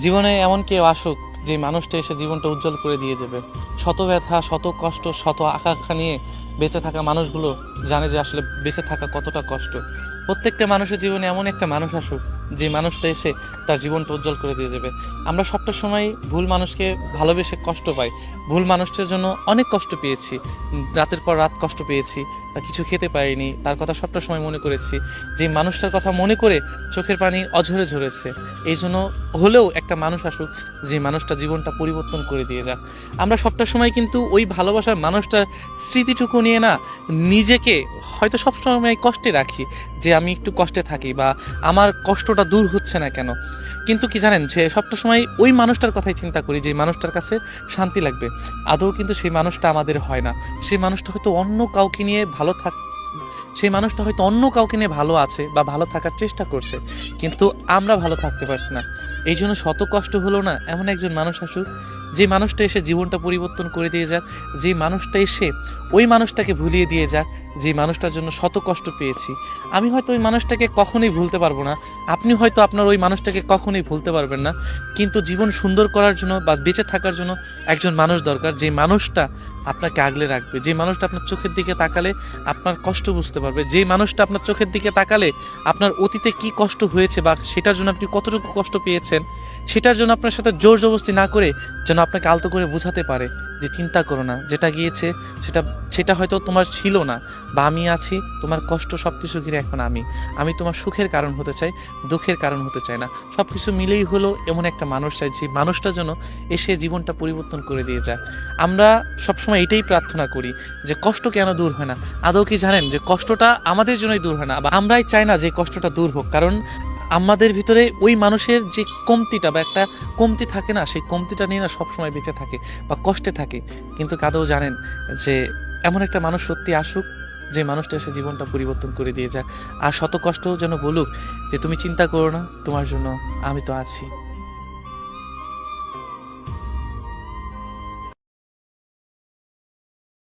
জীবনে এমন কেউ আসুক যে মানুষটা এসে জীবনটা উজ্জ্বল করে দিয়ে যাবে। শত ব্যথা, শত কষ্ট, শত আকাঙ্ক্ষা নিয়ে বেঁচে থাকা মানুষগুলো জানে যে আসলে বেঁচে থাকা কতটা কষ্ট। প্রত্যেকটা মানুষের জীবনে এমন একটা মানুষ আসুক যে মানুষটা এসে তার জীবনটা উজ্জ্বল করে দিয়ে দেবে। আমরা সবটা সময় ভুল মানুষকে ভালোবেসে কষ্ট পাই। ভুল মানুষটার জন্য অনেক কষ্ট পেয়েছি, রাতের পর রাত কষ্ট পেয়েছি, বা কিছু খেতে পারিনি, তার কথা সবটা সময় মনে করেছি। যে মানুষটার কথা মনে করে চোখের পানি অঝরে ঝরেছে। এই জন্য হলেও একটা মানুষ আসুক যে মানুষটা জীবনটা পরিবর্তন করে দিয়ে যাক। আমরা সবটা সময় কিন্তু ওই ভালোবাসার মানুষটার স্মৃতিটুকু নিয়ে না নিজেকে হয়তো সবসময় কষ্টে রাখি, যে আমি একটু কষ্টে থাকি বা আমার কষ্টটা দূর হচ্ছে না কেন। কিন্তু কি জানেন, যে সবটা সময় ওই মানুষটার কথাই চিন্তা করি যে মানুষটার কাছে শান্তি লাগবে। আদৌ কিন্তু সেই মানুষটা আমাদের হয় না। সেই মানুষটা হয়তো অন্য কাউকে নিয়ে ভালো থাক সেই মানুষটা হয়তো অন্য কাউকে নিয়ে ভালো আছে বা ভালো থাকার চেষ্টা করছে, কিন্তু আমরা ভালো থাকতে পারছি না। এই জন্য শত কষ্ট হলো না এমন একজন মানুষ আসুক যে মানুষটা এসে জীবনটা পরিবর্তন করে দিয়ে যাক। যে মানুষটা এসে ওই মানুষটাকে ভুলিয়ে দিয়ে যাক যে মানুষটার জন্য শত কষ্ট পেয়েছি। আমি হয়তো ওই মানুষটাকে কখনোই ভুলতে পারবো না, আপনি হয়তো আপনার ওই মানুষটাকে কখনোই ভুলতে পারবেন না, কিন্তু জীবন সুন্দর করার জন্য বা বেঁচে থাকার জন্য একজন মানুষ দরকার, যে মানুষটা আপনাকে আগলে রাখবে, যে মানুষটা আপনার চোখের দিকে তাকালে আপনার কষ্ট বুঝতে পারবে, যে মানুষটা আপনার চোখের দিকে তাকালে আপনার অতীতে কি কষ্ট হয়েছে বা সেটার জন্য আপনি কতটুকু কষ্ট পেয়েছেন সেটার জন্য আপনার সাথে জোর জবরদস্তি না করে যেন আপনাকে আলতো করে বোঝাতে পারে যে চিন্তা করো না, যেটা গিয়েছে সেটা সেটা হয়তো তোমার ছিল না, বা আমি আছি, তোমার কষ্ট সব কিছু ঘিরে এখন আমি তোমার সুখের কারণ হতে চাই, দুঃখের কারণ হতে চাই না। সব কিছু মিলেই হলো এমন একটা মানুষ চাই যে মানুষটা যেন এসে জীবনটা পরিবর্তন করে দিয়ে যায়। আমরা সবসময় এটাই প্রার্থনা করি যে কষ্ট কেন দূর হয় না। আদৌ কি জানেন যে কষ্টটা আমাদের জন্যই দূর হয় না, বা আমরাই চাই না যে কষ্টটা দূর হোক, কারণ আমাদের ভিতরে ওই মানুষের যে কমতিটা বা একটা কমতি থাকে না, সেই কমতিটা নিয়ে না সবসময় বেঁচে থাকে বা কষ্টে থাকে। কিন্তু আদৌ জানেন যে এমন একটা মানুষ সত্যি আসুক যে মানুষটা এসে জীবনটা পরিবর্তন করে দিয়ে যাক। আর শত কষ্ট যেন বলুক যে তুমি চিন্তা করো না, তোমার জন্য আমি তো আছি।